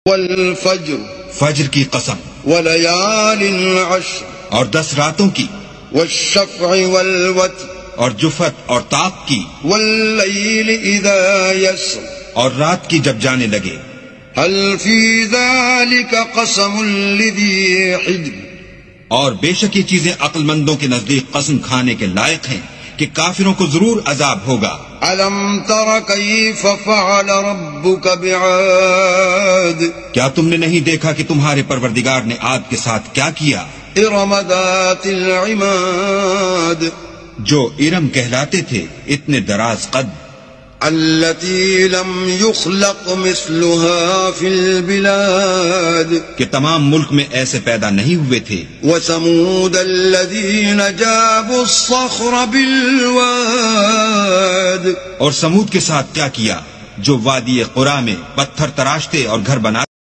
والفجر فجر کی قسم، وليال عشر اور 10 راتوں کی، والشفع والوتر اور جفت اور طاق کی، والليل إذا يسر اور رات کی جب جانے لگے۔ هل في ذلك قسم لذي حجر، اور بے شک یہ چیزیں عقل مندوں کے نزدیک قسم کھانے کے لائق ہیں کہ کافروں کو ضرور عذاب ہوگا۔ ألم تر كيف فعل ربك بعاد، کیا تم نے نہیں دیکھا کہ تمہارے پروردگار نے عاد کے ساتھ کیا کیا؟ إرم ذات العماد، جو ارم کہلاتے تھے اتنے دراز قد، التي لم يخلق مثلها في البلاد، کہ تمام ملک میں ایسے پیدا نہیں ہوئے تھے۔ وثمود الذين جابوا الصخر بالواد، اور سمود کے ساتھ کیا کیا جو وادی قرا میں پتھر تراشتے اور گھر بناتے